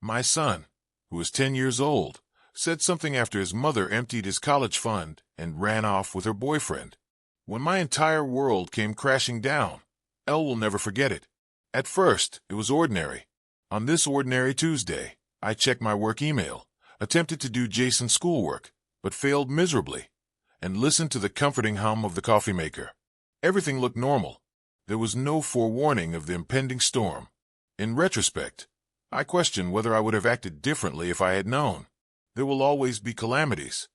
My son, who is 10 years old, said something after his mother emptied his college fund and ran off with her boyfriend. When my entire world came crashing down, Elle will never forget it. At first, it was ordinary. On this ordinary Tuesday, I checked my work email, attempted to do Jason's schoolwork, but failed miserably, and listened to the comforting hum of the coffee maker. Everything looked normal. There was no forewarning of the impending storm. In retrospect, I question whether I would have acted differently if I had known. There will always be calamities.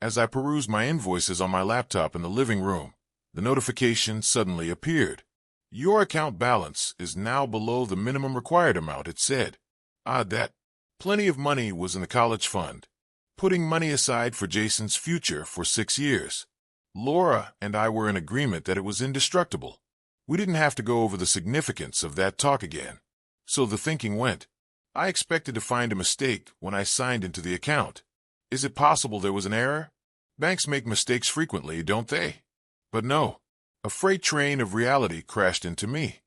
As I perused my invoices on my laptop in the living room, the notification suddenly appeared. Your account balance is now below the minimum required amount, it said. That. Plenty of money was in the college fund, putting money aside for Jason's future for 6 years. Laura and I were in agreement that it was indestructible. We didn't have to go over the significance of that talk again. So the thinking went. I expected to find a mistake when I signed into the account. Is it possible there was an error? Banks make mistakes frequently, don't they? But no. A freight train of reality crashed into me.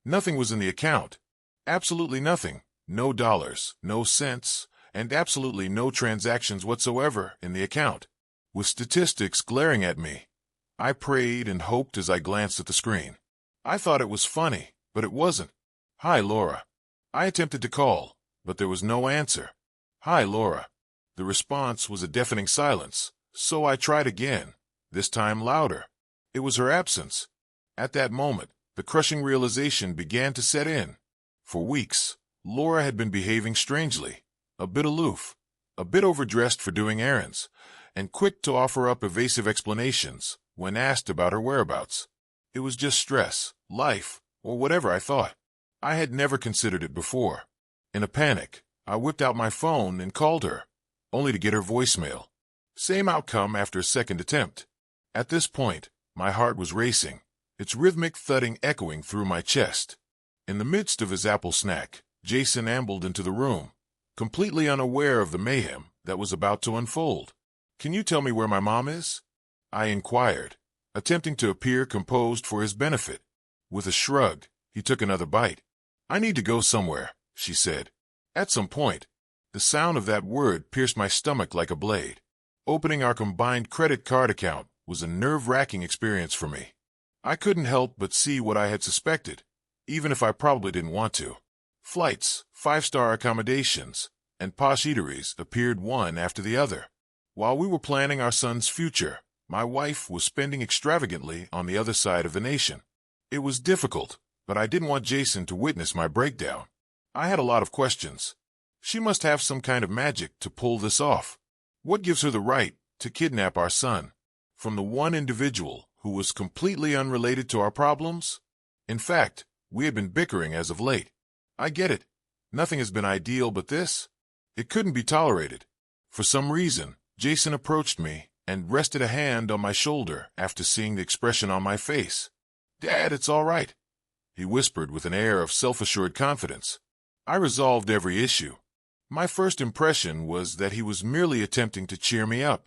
Nothing was in the account. Absolutely nothing. No dollars, no cents, and absolutely no transactions whatsoever in the account. With statistics glaring at me, I prayed and hoped as I glanced at the screen. I thought it was funny, but it wasn't. Hi, Laura. I attempted to call, but there was no answer. Hi, Laura. The response was a deafening silence, so I tried again, this time louder. It was her absence. At that moment, the crushing realization began to set in. For weeks, Laura had been behaving strangely, a bit aloof, a bit overdressed for doing errands, and quick to offer up evasive explanations when asked about her whereabouts. It was just stress, life, or whatever, I thought. I had never considered it before. In a panic, I whipped out my phone and called her, only to get her voicemail. Same outcome after a second attempt. At this point, my heart was racing, its rhythmic thudding echoing through my chest. In the midst of his apple snack, Jason ambled into the room, completely unaware of the mayhem that was about to unfold. Can you tell me where my mom is? I inquired, attempting to appear composed for his benefit. With a shrug, he took another bite. I need to go somewhere, she said. At some point. The sound of that word pierced my stomach like a blade. Opening our combined credit card account was a nerve-wracking experience for me. I couldn't help but see what I had suspected, even if I probably didn't want to. Flights, 5-star accommodations, and posh eateries appeared one after the other. While we were planning our son's future, my wife was spending extravagantly on the other side of the nation. It was difficult, but I didn't want Jason to witness my breakdown. I had a lot of questions. She must have some kind of magic to pull this off. What gives her the right to kidnap our son from the one individual who was completely unrelated to our problems? In fact, we had been bickering as of late. I get it. Nothing has been ideal, but this? It couldn't be tolerated. For some reason, Jason approached me and rested a hand on my shoulder after seeing the expression on my face. Dad, it's all right, he whispered with an air of self-assured confidence. I resolved every issue. My first impression was that he was merely attempting to cheer me up.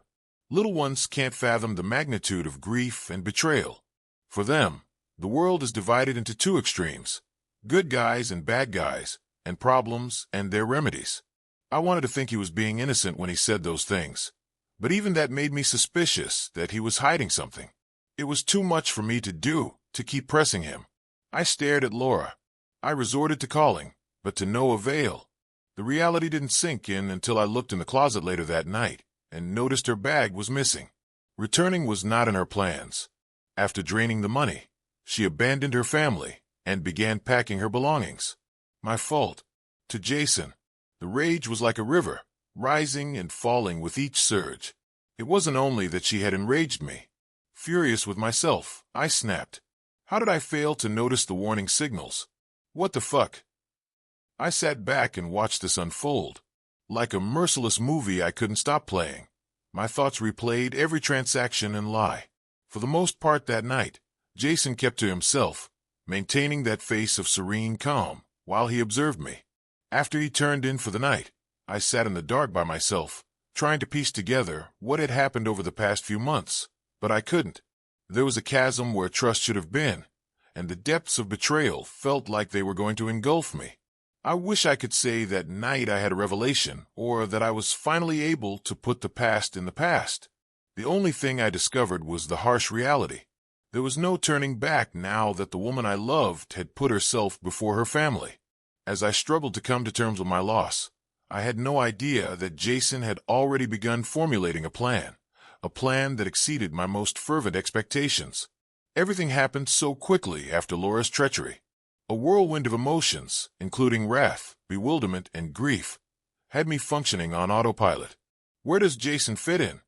Little ones can't fathom the magnitude of grief and betrayal. For them, the world is divided into two extremes, good guys and bad guys, and problems and their remedies. I wanted to think he was being innocent when he said those things, but even that made me suspicious that he was hiding something. It was too much for me to do to keep pressing him. I stared at Laura. I resorted to calling, but to no avail. The reality didn't sink in until I looked in the closet later that night and noticed her bag was missing. Returning was not in her plans. After draining the money, she abandoned her family and began packing her belongings. My fault. To Jason, the rage was like a river, rising and falling with each surge. It wasn't only that she had enraged me. Furious with myself, I snapped. How did I fail to notice the warning signals? What the fuck? I sat back and watched this unfold. Like a merciless movie I couldn't stop playing. My thoughts replayed every transaction and lie. For the most part that night, Jason kept to himself, maintaining that face of serene calm while he observed me. After he turned in for the night, I sat in the dark by myself, trying to piece together what had happened over the past few months, but I couldn't. There was a chasm where trust should have been, and the depths of betrayal felt like they were going to engulf me. I wish I could say that night I had a revelation, or that I was finally able to put the past in the past. The only thing I discovered was the harsh reality. There was no turning back now that the woman I loved had put herself before her family. As I struggled to come to terms with my loss, I had no idea that Jason had already begun formulating a plan that exceeded my most fervent expectations. Everything happened so quickly after Laura's treachery. A whirlwind of emotions, including wrath, bewilderment, and grief, had me functioning on autopilot. Where does Jason fit in?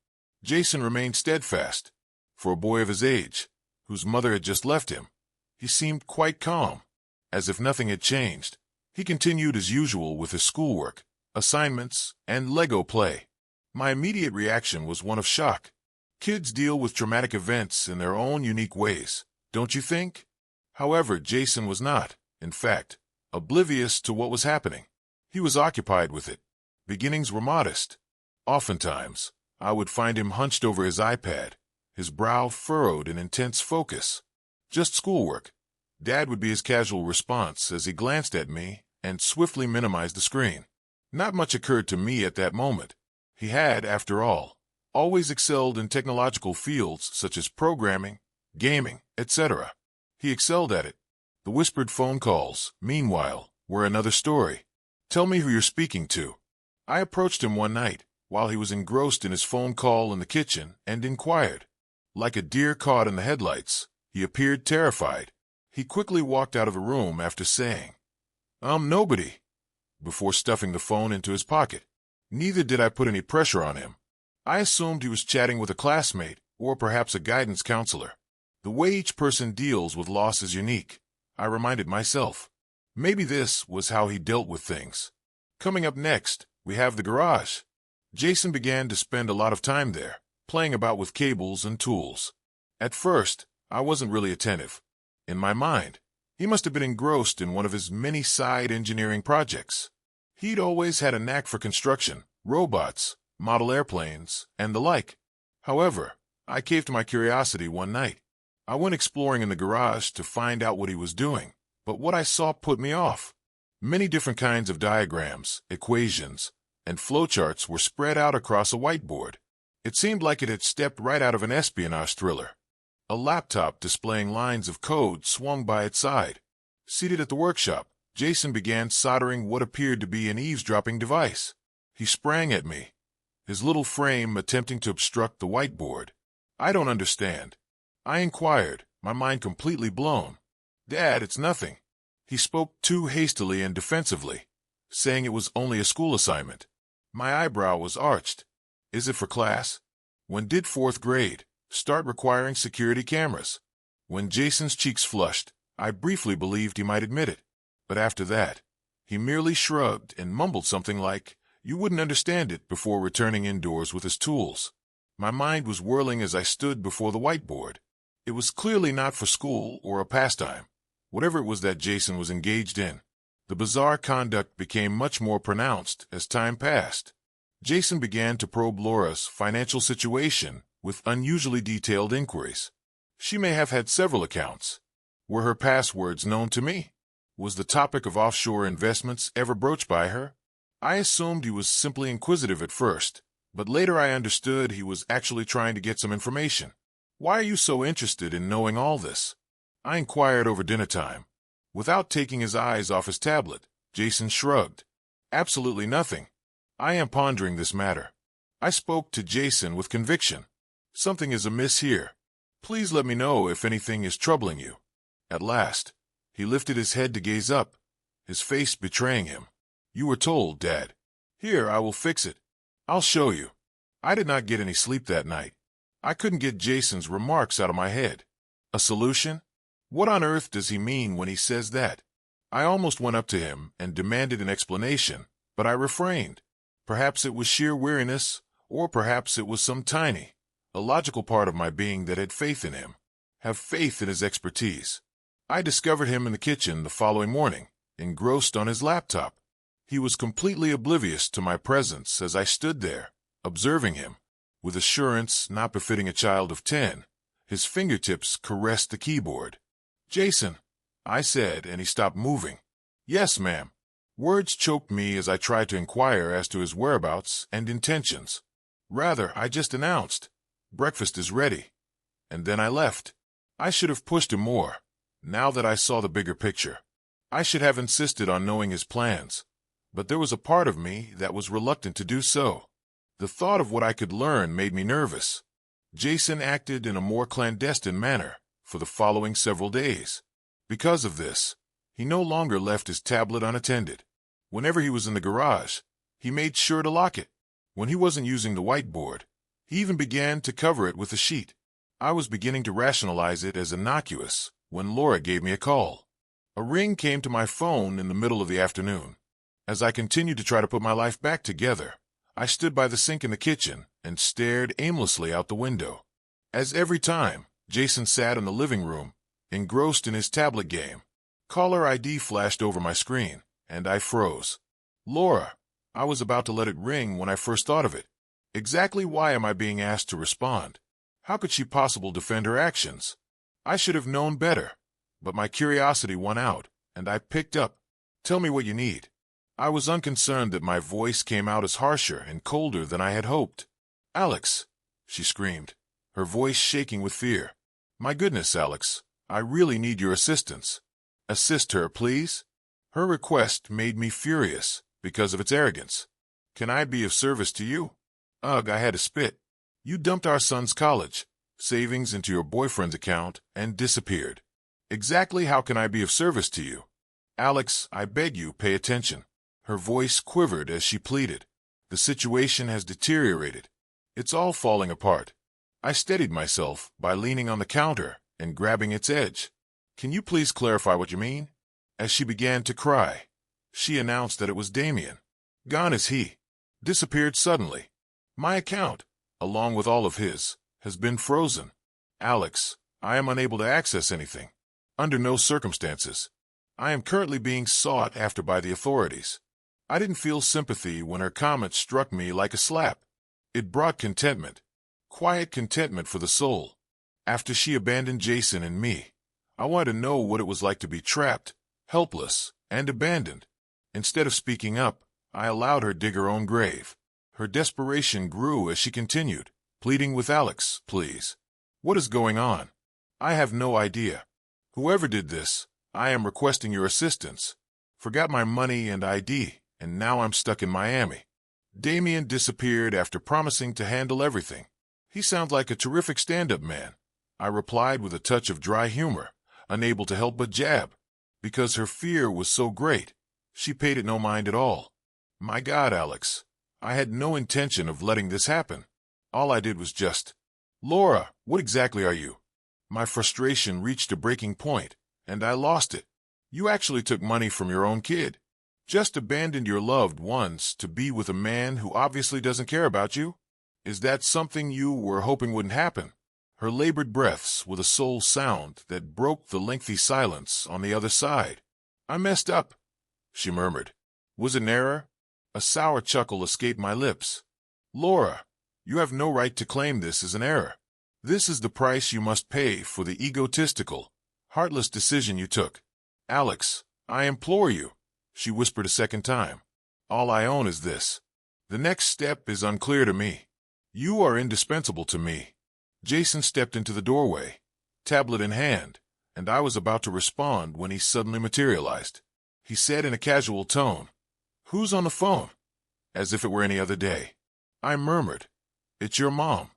Jason remained steadfast. For a boy of his age, whose mother had just left him, he seemed quite calm, as if nothing had changed. He continued as usual with his schoolwork, assignments, and Lego play. My immediate reaction was one of shock. Kids deal with traumatic events in their own unique ways, don't you think? However, Jason was not, in fact, oblivious to what was happening. He was occupied with it. Beginnings were modest. Oftentimes, I would find him hunched over his iPad, his brow furrowed in intense focus. Just schoolwork. Dad would be his casual response as he glanced at me and swiftly minimized the screen. Not much occurred to me at that moment. He had, after all, always excelled in technological fields such as programming, gaming, etc. He excelled at it. The whispered phone calls, meanwhile, were another story. Tell me who you're speaking to. I approached him one night, while he was engrossed in his phone call in the kitchen, and inquired. Like a deer caught in the headlights, he appeared terrified. He quickly walked out of the room after saying, "I'm nobody," before stuffing the phone into his pocket. Neither did I put any pressure on him. I assumed he was chatting with a classmate, or perhaps a guidance counselor. The way each person deals with loss is unique, I reminded myself. Maybe this was how he dealt with things. Coming up next, we have the garage. Jason began to spend a lot of time there, playing about with cables and tools. At first, I wasn't really attentive. In my mind, he must have been engrossed in one of his many side engineering projects. He'd always had a knack for construction, robots, model airplanes, and the like. However, I caved to my curiosity one night. I went exploring in the garage to find out what he was doing, but what I saw put me off. Many different kinds of diagrams, equations, and flowcharts were spread out across a whiteboard. It seemed like it had stepped right out of an espionage thriller. A laptop displaying lines of code swung by its side. Seated at the workshop, Jason began soldering what appeared to be an eavesdropping device. He sprang at me, his little frame attempting to obstruct the whiteboard. "I don't understand," I inquired, my mind completely blown. "Dad, it's nothing." He spoke too hastily and defensively, saying it was only a school assignment. My eyebrow was arched. "Is it for class? When did 4th grade start requiring security cameras?" When Jason's cheeks flushed, I briefly believed he might admit it. But after that, he merely shrugged and mumbled something like, "You wouldn't understand it," before returning indoors with his tools. My mind was whirling as I stood before the whiteboard. It was clearly not for school or a pastime, whatever it was that Jason was engaged in. The bizarre conduct became much more pronounced as time passed. Jason began to probe Laura's financial situation with unusually detailed inquiries. She may have had several accounts. Were her passwords known to me? Was the topic of offshore investments ever broached by her? I assumed he was simply inquisitive at first, but later I understood he was actually trying to get some information. "Why are you so interested in knowing all this?" I inquired over dinner time. Without taking his eyes off his tablet, Jason shrugged. "Absolutely nothing. I am pondering this matter." I spoke to Jason with conviction. "Something is amiss here. Please let me know if anything is troubling you." At last, he lifted his head to gaze up, his face betraying him. "You were told, Dad. Here, I will fix it. I'll show you." I did not get any sleep that night. I couldn't get Jason's remarks out of my head. A solution? What on earth does he mean when he says that? I almost went up to him and demanded an explanation, but I refrained. Perhaps it was sheer weariness, or perhaps it was some tiny, illogical part of my being that had faith in him. Have faith in his expertise. I discovered him in the kitchen the following morning, engrossed on his laptop. He was completely oblivious to my presence as I stood there, observing him. With assurance not befitting a child of 10, his fingertips caressed the keyboard. "Jason," I said, and he stopped moving. "Yes, ma'am." Words choked me as I tried to inquire as to his whereabouts and intentions. Rather, I just announced, "Breakfast is ready," and then I left. I should have pushed him more. Now that I saw the bigger picture, I should have insisted on knowing his plans, but there was a part of me that was reluctant to do so. The thought of what I could learn made me nervous. Jason acted in a more clandestine manner for the following several days. Because of this, he no longer left his tablet unattended. Whenever he was in the garage, he made sure to lock it. When he wasn't using the whiteboard, he even began to cover it with a sheet. I was beginning to rationalize it as innocuous when Laura gave me a call. A ring came to my phone in the middle of the afternoon. As I continued to try to put my life back together, I stood by the sink in the kitchen and stared aimlessly out the window. As every time, Jason sat in the living room, engrossed in his tablet game. Caller ID flashed over my screen, and I froze. Laura. I was about to let it ring when I first thought of it. Exactly why am I being asked to respond? How could she possibly defend her actions? I should have known better, but my curiosity won out, and I picked up. "Tell me what you need." I was unconcerned that my voice came out as harsher and colder than I had hoped. "Alex," she screamed, her voice shaking with fear. "My goodness, Alex, I really need your assistance." "Assist her, please?" Her request made me furious because of its arrogance. "Can I be of service to you?" Ugh, I had to spit. "You dumped our son's college savings into your boyfriend's account and disappeared. Exactly how can I be of service to you?" "Alex, I beg you, pay attention." Her voice quivered as she pleaded. "The situation has deteriorated. It's all falling apart." I steadied myself by leaning on the counter and grabbing its edge. "Can you please clarify what you mean?" As she began to cry, she announced that it was Damien. Gone is he. Disappeared suddenly. My account, along with all of his, has been frozen. "Alex, I am unable to access anything. Under no circumstances. I am currently being sought after by the authorities." I didn't feel sympathy when her comment struck me like a slap. It brought contentment. Quiet contentment for the soul. After she abandoned Jason and me, I wanted to know what it was like to be trapped, helpless, and abandoned. Instead of speaking up, I allowed her dig her own grave. Her desperation grew as she continued, pleading with "Alex, please. What is going on? I have no idea. Whoever did this, I am requesting your assistance. Forgot my money and ID, and now I'm stuck in Miami." Damien disappeared after promising to handle everything. "He sounds like a terrific stand-up man," I replied with a touch of dry humor, unable to help but jab. Because her fear was so great, she paid it no mind at all. "My God, Alex, I had no intention of letting this happen. All I did was just—" "Laura, what exactly are you?" My frustration reached a breaking point, and I lost it. "You actually took money from your own kid. Just abandoned your loved ones to be with a man who obviously doesn't care about you? Is that something you were hoping wouldn't happen?" Her labored breaths with a soul sound that broke the lengthy silence on the other side. "I messed up," she murmured. "Was it an error?" A sour chuckle escaped my lips. "Laura, you have no right to claim this as an error. This is the price you must pay for the egotistical, heartless decision you took. Alex, I implore you," she whispered a second time. "All I own is this. The next step is unclear to me. You are indispensable to me." Jason stepped into the doorway, tablet in hand, and I was about to respond when he suddenly materialized. He said in a casual tone, "Who's on the phone?" As if it were any other day. I murmured, "It's your mom,"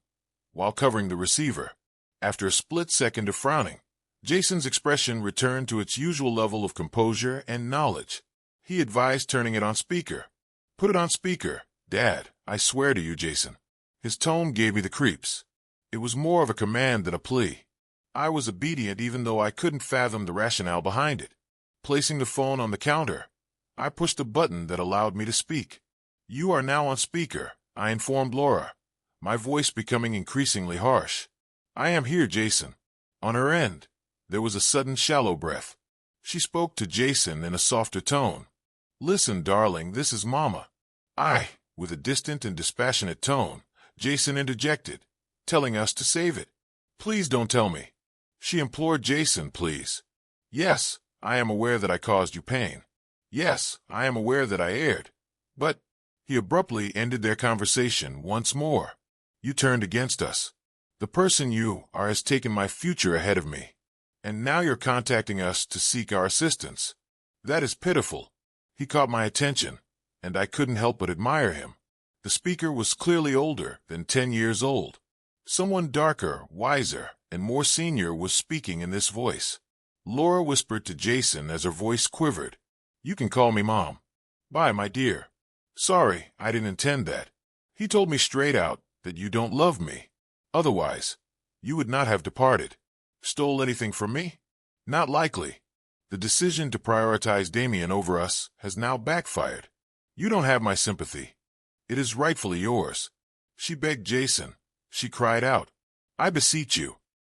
while covering the receiver. After a split second of frowning, Jason's expression returned to its usual level of composure and knowledge. He advised turning it on speaker. "Put it on speaker, Dad, I swear to you, Jason." His tone gave me the creeps. It was more of a command than a plea. I was obedient even though I couldn't fathom the rationale behind it. Placing the phone on the counter, I pushed a button that allowed me to speak. "You are now on speaker," I informed Laura, my voice becoming increasingly harsh. "I am here, Jason." On her end, there was a sudden shallow breath. She spoke to Jason in a softer tone. "Listen, darling, this is Mama." With a distant and dispassionate tone, Jason interjected, telling us to save it. "Please don't tell me." She implored Jason, "Please." "Yes, I am aware that I caused you pain." Yes, I am aware that I erred. But he abruptly ended their conversation once more. You turned against us. The person you are has taken my future ahead of me. And now you're contacting us to seek our assistance. That is pitiful. He caught my attention, and I couldn't help but admire him. The speaker was clearly older than 10 years old. Someone darker, wiser, and more senior was speaking in this voice. Laura whispered to Jason as her voice quivered. You can call me Mom. Bye, my dear. Sorry, I didn't intend that. He told me straight out that you don't love me. Otherwise, you would not have departed. Stole anything from me? Not likely. The decision to prioritize Damien over us has now backfired. You don't have my sympathy. It is rightfully yours. She begged Jason. She cried out. I beseech you.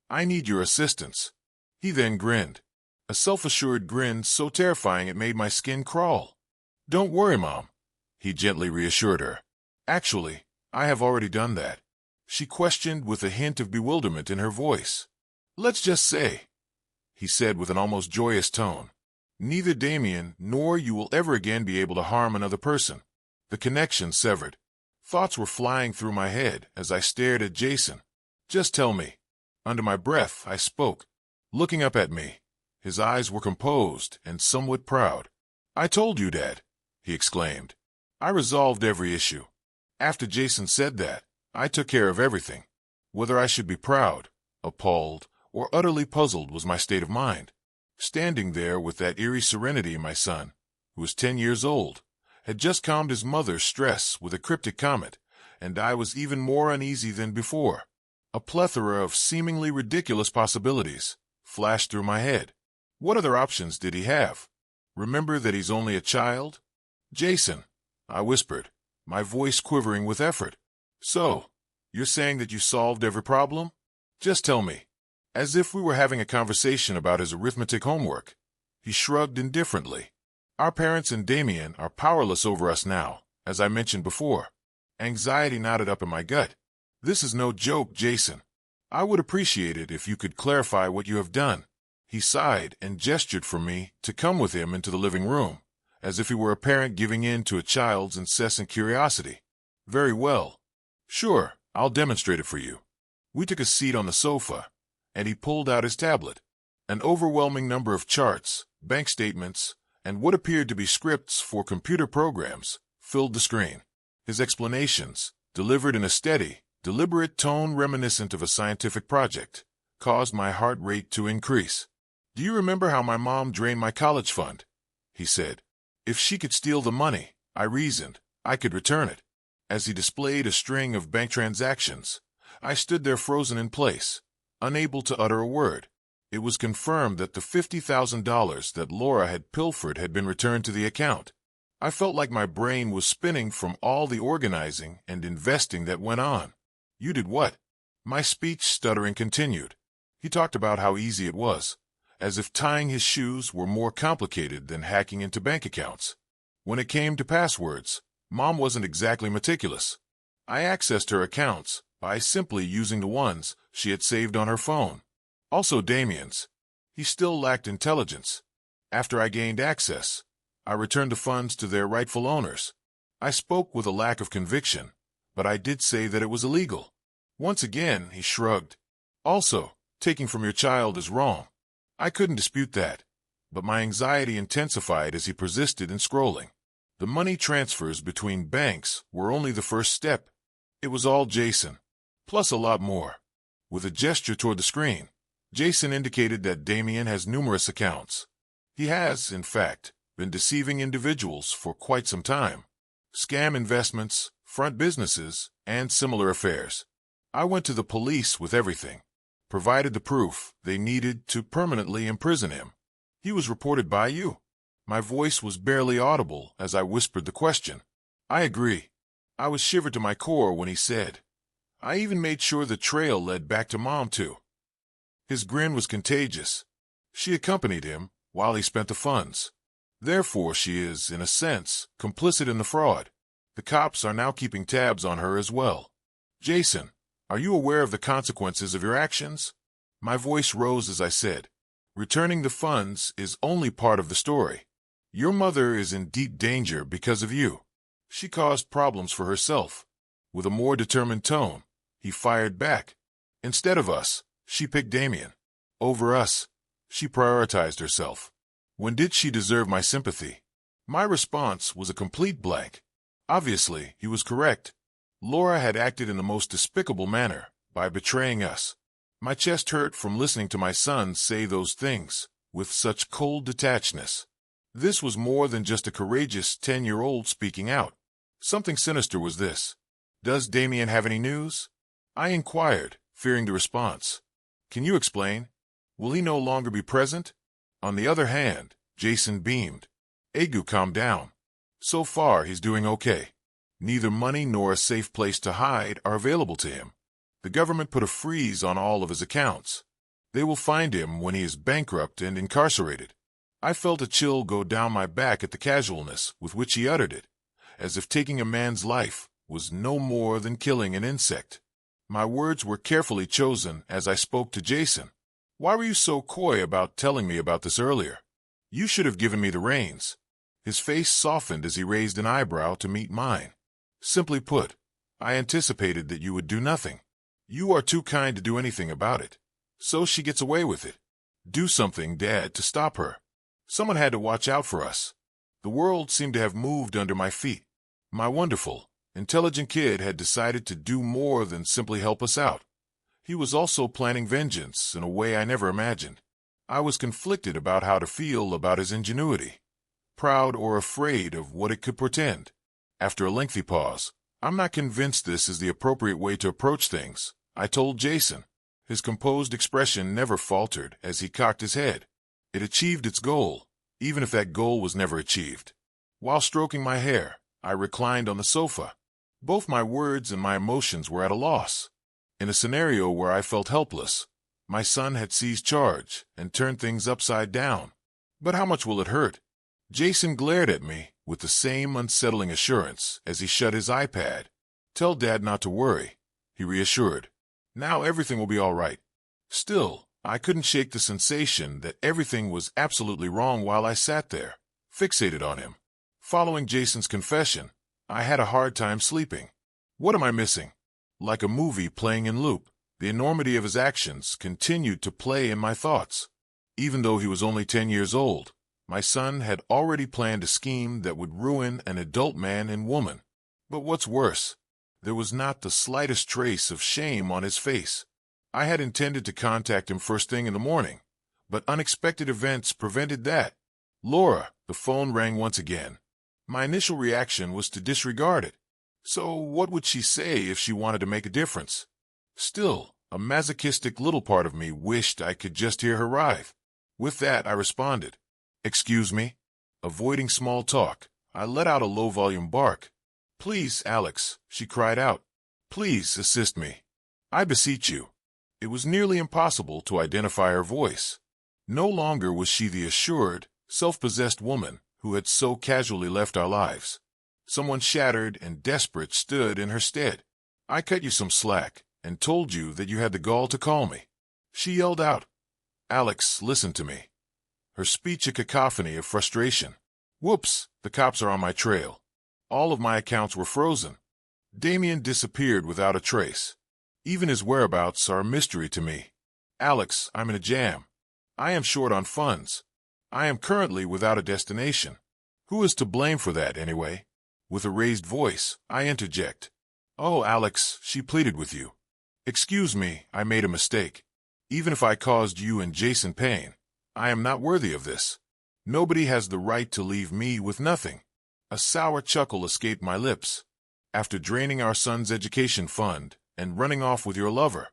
I need your assistance. He then grinned. A self-assured grin so terrifying it made my skin crawl. Don't worry, Mom. He gently reassured her. Actually, I have already done that. She questioned with a hint of bewilderment in her voice. Let's just say, he said with an almost joyous tone, neither Damien nor you will ever again be able to harm another person. The connection severed. Thoughts were flying through my head as I stared at Jason. Just tell me. Under my breath, I spoke. Looking up at me, his eyes were composed and somewhat proud. I told you, Dad, he exclaimed. I resolved every issue. After Jason said that, I took care of everything. Whether I should be proud, appalled, or utterly puzzled was my state of mind. Standing there with that eerie serenity, my son, who was 10 years old, had just calmed his mother's stress with a cryptic comment, and I was even more uneasy than before. A plethora of seemingly ridiculous possibilities flashed through my head. What other options did he have? Remember that he's only a child? Jason, I whispered, my voice quivering with effort. So, you're saying that you solved every problem? Just tell me. As if we were having a conversation about his arithmetic homework. He shrugged indifferently. Our parents and Damien are powerless over us now, as I mentioned before. Anxiety knotted up in my gut. This is no joke, Jason. I would appreciate it if you could clarify what you have done. He sighed and gestured for me to come with him into the living room, as if he were a parent giving in to a child's incessant curiosity. Very well. Sure, I'll demonstrate it for you. We took a seat on the sofa, and he pulled out his tablet. An overwhelming number of charts, bank statements, and what appeared to be scripts for computer programs filled the screen. His explanations, delivered in a steady, deliberate tone reminiscent of a scientific project, caused my heart rate to increase. Do you remember how my mom drained my college fund? He said. If she could steal the money, I reasoned, I could return it. As he displayed a string of bank transactions, I stood there frozen in place, unable to utter a word. It was confirmed that the $50,000 that Laura had pilfered had been returned to the account. I felt like my brain was spinning from all the organizing and investing that went on. You did what? My speech stuttering continued. He talked about how easy it was, as if tying his shoes were more complicated than hacking into bank accounts. When it came to passwords, Mom wasn't exactly meticulous. I accessed her accounts by simply using the ones she had saved on her phone. Also Damien's. He still lacked intelligence. After I gained access, I returned the funds to their rightful owners. I spoke with a lack of conviction, but I did say that it was illegal. Once again, he shrugged. Also, taking from your child is wrong. I couldn't dispute that, but my anxiety intensified as he persisted in scrolling. The money transfers between banks were only the first step. It was all Jason, plus a lot more. With a gesture toward the screen, Jason indicated that Damien has numerous accounts. He has, in fact, been deceiving individuals for quite some time. Scam investments, front businesses, and similar affairs. I went to the police with everything, provided the proof they needed to permanently imprison him. He was reported by you. My voice was barely audible as I whispered the question. I agree. I was shivered to my core when he said, I even made sure the trail led back to Mom, too. His grin was contagious. She accompanied him while he spent the funds. Therefore, she is, in a sense, complicit in the fraud. The cops are now keeping tabs on her as well. Jason, are you aware of the consequences of your actions? My voice rose as I said, returning the funds is only part of the story. Your mother is in deep danger because of you. She caused problems for herself. With a more determined tone, he fired back. Instead of us, she picked Damien. Over us, she prioritized herself. When did she deserve my sympathy? My response was a complete blank. Obviously, he was correct. Laura had acted in the most despicable manner, by betraying us. My chest hurt from listening to my son say those things, with such cold detachedness. This was more than just a courageous 10-year-old speaking out. Something sinister was this. Does Damien have any news? I inquired, fearing the response. Can you explain? Will he no longer be present? On the other hand, Jason beamed. Egu, calm down. So far, he's doing okay. Neither money nor a safe place to hide are available to him. The government put a freeze on all of his accounts. They will find him when he is bankrupt and incarcerated. I felt a chill go down my back at the casualness with which he uttered it, as if taking a man's life was no more than killing an insect. My words were carefully chosen as I spoke to Jason. Why were you so coy about telling me about this earlier? You should have given me the reins. His face softened as he raised an eyebrow to meet mine. Simply put, I anticipated that you would do nothing. You are too kind to do anything about it. So she gets away with it. Do something, Dad, to stop her. Someone had to watch out for us. The world seemed to have moved under my feet. My wonderful, intelligent kid had decided to do more than simply help us out. He was also planning vengeance in a way I never imagined. I was conflicted about how to feel about his ingenuity, proud or afraid of what it could portend. After a lengthy pause, I'm not convinced this is the appropriate way to approach things, I told Jason. His composed expression never faltered as he cocked his head. It achieved its goal, even if that goal was never achieved. While stroking my hair, I reclined on the sofa. Both my words and my emotions were at a loss. In a scenario where I felt helpless, my son had seized charge and turned things upside down. But how much will it hurt? Jason glared at me with the same unsettling assurance as he shut his iPad. Tell Dad not to worry, he reassured. Now everything will be all right. Still, I couldn't shake the sensation that everything was absolutely wrong while I sat there, fixated on him. Following Jason's confession, I had a hard time sleeping. What am I missing? Like a movie playing in loop, the enormity of his actions continued to play in my thoughts. Even though he was only 10 years old, my son had already planned a scheme that would ruin an adult man and woman. But what's worse, there was not the slightest trace of shame on his face. I had intended to contact him first thing in the morning, but unexpected events prevented that. Laura, the phone rang once again. My initial reaction was to disregard it. So what would she say if she wanted to make a difference? Still, a masochistic little part of me wished I could just hear her writhe. With that, I responded. Excuse me? Avoiding small talk, I let out a low-volume bark. Please, Alex, she cried out. Please assist me. I beseech you. It was nearly impossible to identify her voice. No longer was she the assured, self-possessed woman who had so casually left our lives. Someone shattered and desperate stood in her stead. I cut you some slack and told you that you had the gall to call me. She yelled out. Alex, listen to me. Her speech a cacophony of frustration. Whoops, the cops are on my trail. All of my accounts were frozen. Damien disappeared without a trace. Even his whereabouts are a mystery to me. Alex, I'm in a jam. I am short on funds. I am currently without a destination. Who is to blame for that, anyway? With a raised voice, I interject. Oh, Alex, she pleaded with you. Excuse me, I made a mistake. Even if I caused you and Jason pain, I am not worthy of this. Nobody has the right to leave me with nothing. A sour chuckle escaped my lips. After draining our son's education fund and running off with your lover,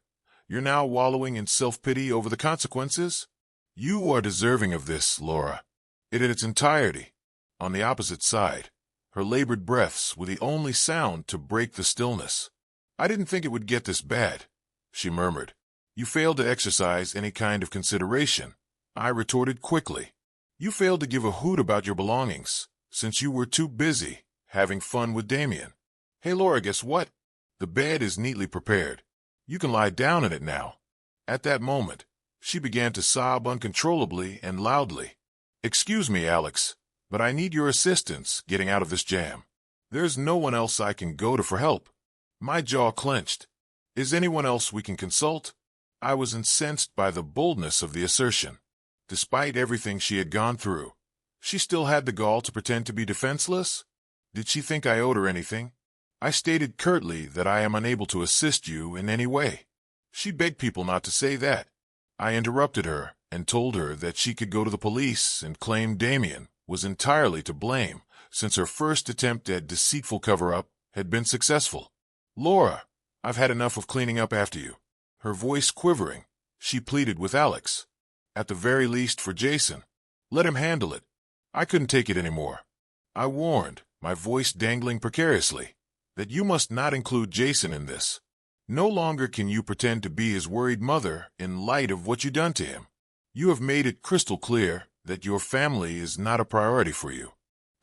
you're now wallowing in self-pity over the consequences? You are deserving of this, Laura. It in its entirety. On the opposite side, her labored breaths were the only sound to break the stillness. I didn't think it would get this bad, she murmured. You failed to exercise any kind of consideration, I retorted quickly. You failed to give a hoot about your belongings, since you were too busy having fun with Damien. Hey, Laura, guess what? The bed is neatly prepared. You can lie down in it now. At that moment, she began to sob uncontrollably and loudly. Excuse me, Alex. but I need your assistance getting out of this jam. There's no one else I can go to for help." My jaw clenched. "Is anyone else we can consult?" I was incensed by the boldness of the assertion. Despite everything she had gone through, she still had the gall to pretend to be defenseless? Did she think I owed her anything? I stated curtly that I am unable to assist you in any way. She begged people not to say that. I interrupted her and told her that she could go to the police and claim Damien was entirely to blame, since her first attempt at deceitful cover-up had been successful. "Laura, I've had enough of cleaning up after you." Her voice quivering, she pleaded with Alex. At the very least for Jason. Let him handle it. I couldn't take it anymore. I warned, my voice dangling precariously, that you must not include Jason in this. No longer can you pretend to be his worried mother in light of what you've done to him. You have made it crystal clear that your family is not a priority for you.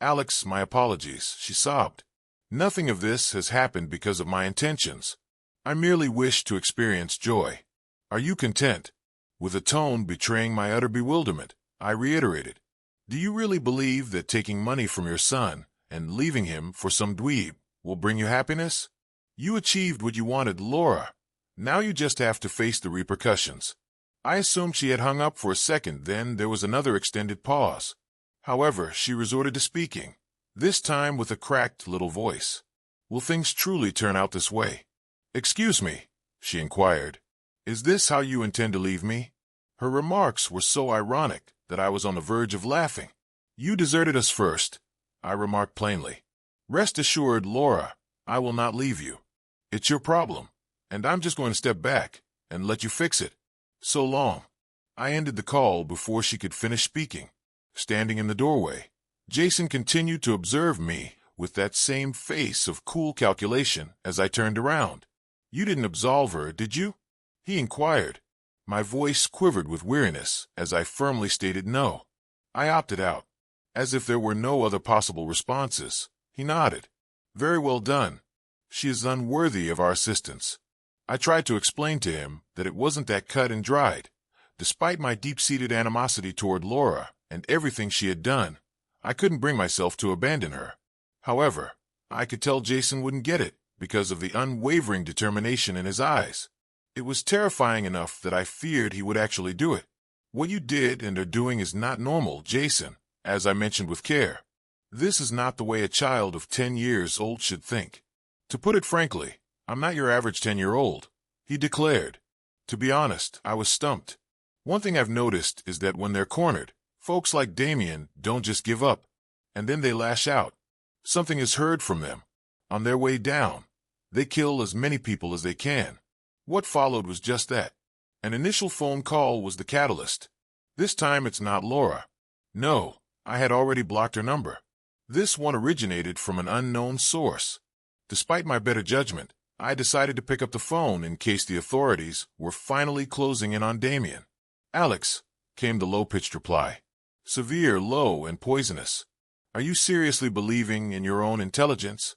"Alex, my apologies," she sobbed. "Nothing of this has happened because of my intentions. I merely wish to experience joy. Are you content?" With a tone betraying my utter bewilderment, I reiterated, "Do you really believe that taking money from your son and leaving him for some dweeb will bring you happiness? You achieved what you wanted, Laura. Now you just have to face the repercussions." I assumed she had hung up for a second, then there was another extended pause. However, she resorted to speaking, this time with a cracked little voice. "Will things truly turn out this way?" "Excuse me," she inquired. "Is this how you intend to leave me?" Her remarks were so ironic that I was on the verge of laughing. "You deserted us first," I remarked plainly. "Rest assured, Laura, I will not leave you. It's your problem, and I'm just going to step back and let you fix it. So long." I ended the call before she could finish speaking. Standing in the doorway, Jason continued to observe me with that same face of cool calculation as I turned around. "You didn't absolve her, did you?" he inquired. My voice quivered with weariness as I firmly stated no. I opted out. As if there were no other possible responses, he nodded. "Very well done. She is unworthy of our assistance." I tried to explain to him that it wasn't that cut and dried. Despite my deep-seated animosity toward Laura and everything she had done, I couldn't bring myself to abandon her. However, I could tell Jason wouldn't get it because of the unwavering determination in his eyes. It was terrifying enough that I feared he would actually do it. "What you did and are doing is not normal, Jason, as I mentioned with care. This is not the way a child of 10 years old should think. To put it frankly, I'm not your average 10-year-old, he declared. To be honest, I was stumped. One thing I've noticed is that when they're cornered, folks like Damien don't just give up, and then they lash out. Something is heard from them. On their way down, they kill as many people as they can. What followed was just that. An initial phone call was the catalyst. This time it's not Laura. No, I had already blocked her number. This one originated from an unknown source. Despite my better judgment, I decided to pick up the phone in case the authorities were finally closing in on Damien. "Alex," came the low-pitched reply. "Severe, low, and poisonous. Are you seriously believing in your own intelligence?"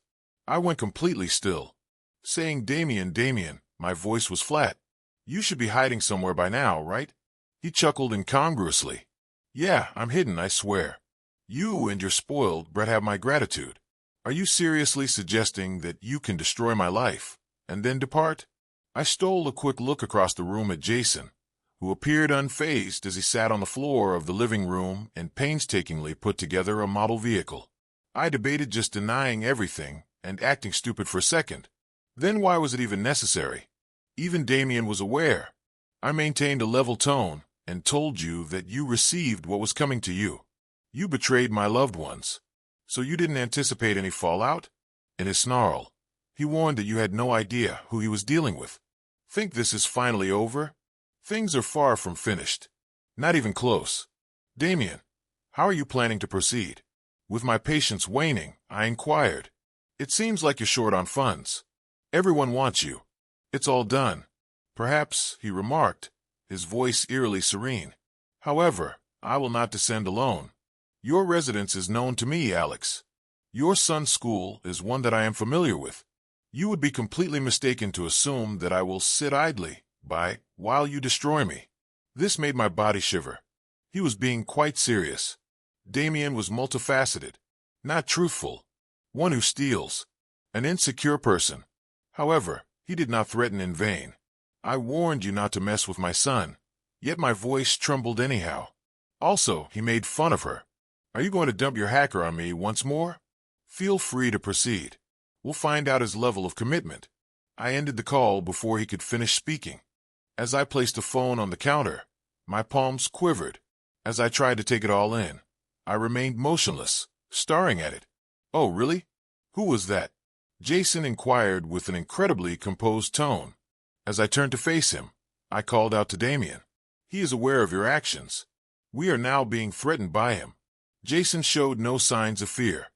I went completely still. Saying Damien, my voice was flat. "You should be hiding somewhere by now, right?" He chuckled incongruously. "Yeah, I'm hidden, I swear. You and your spoiled brat have my gratitude. Are you seriously suggesting that you can destroy my life and then depart?" I stole a quick look across the room at Jason, who appeared unfazed as he sat on the floor of the living room and painstakingly put together a model vehicle. I debated just denying everything and acting stupid for a second. Then why was it even necessary? Even Damien was aware. I maintained a level tone and told you that you received what was coming to you. You betrayed my loved ones. So you didn't anticipate any fallout? In his snarl, he warned that you had no idea who he was dealing with. Think this is finally over? Things are far from finished. Not even close. Damien, how are you planning to proceed? With my patience waning, I inquired. It seems like you're short on funds. Everyone wants you. It's all done. Perhaps, he remarked, his voice eerily serene. However, I will not descend alone. Your residence is known to me, Alex. Your son's school is one that I am familiar with. You would be completely mistaken to assume that I will sit idly by while you destroy me. This made my body shiver. He was being quite serious. Damien was multifaceted, not truthful, one who steals, an insecure person. However, he did not threaten in vain. I warned you not to mess with my son, yet my voice trembled anyhow. Also, he made fun of her. Are you going to dump your hacker on me once more? Feel free to proceed. We'll find out his level of commitment. I ended the call before he could finish speaking. As I placed the phone on the counter, my palms quivered. As I tried to take it all in, I remained motionless, staring at it. Oh, really? Who was that? Jason inquired with an incredibly composed tone. As I turned to face him, I called out to Damien. He is aware of your actions. We are now being threatened by him. Jason showed no signs of fear.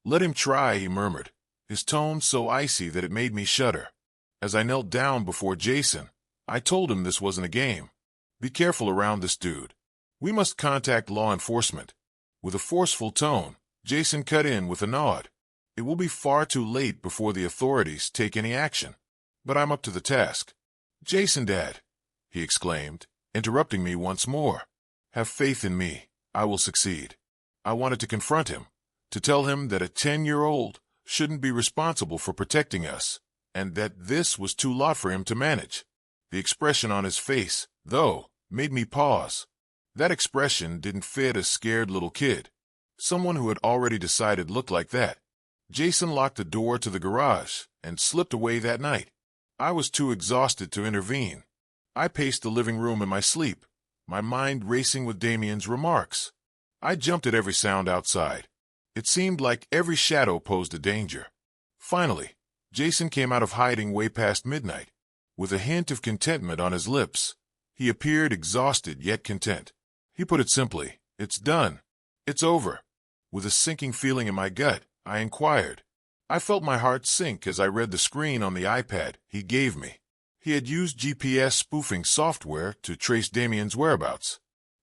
Let him try, he murmured, his tone so icy that it made me shudder. As I knelt down before Jason, I told him this wasn't a game. Be careful around this dude. We must contact law enforcement. With a forceful tone, Jason cut in with a nod. It will be far too late before the authorities take any action. But I'm up to the task. Jason, Dad, he exclaimed, interrupting me once more. Have faith in me. I will succeed. I wanted to confront him, to tell him that a 10-year-old shouldn't be responsible for protecting us, and that this was too lot for him to manage. The expression on his face, though, made me pause. That expression didn't fit a scared little kid. Someone who had already decided looked like that. Jason locked the door to the garage and slipped away that night. I was too exhausted to intervene. I paced the living room in my sleep, my mind racing with Damien's remarks. I jumped at every sound outside. It seemed like every shadow posed a danger. Finally, Jason came out of hiding way past midnight. With a hint of contentment on his lips, he appeared exhausted yet content. He put it simply, "It's done. It's over." With a sinking feeling in my gut, I inquired. I felt my heart sink as I read the screen on the iPad he gave me. He had used GPS spoofing software to trace Damien's whereabouts.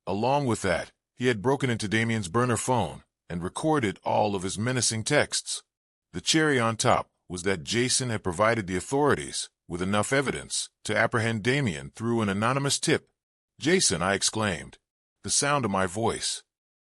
Along with that, he had broken into Damien's burner phone and recorded all of his menacing texts. The cherry on top was that Jason had provided the authorities with enough evidence to apprehend Damien through an anonymous tip. "Jason," I exclaimed, the sound of my voice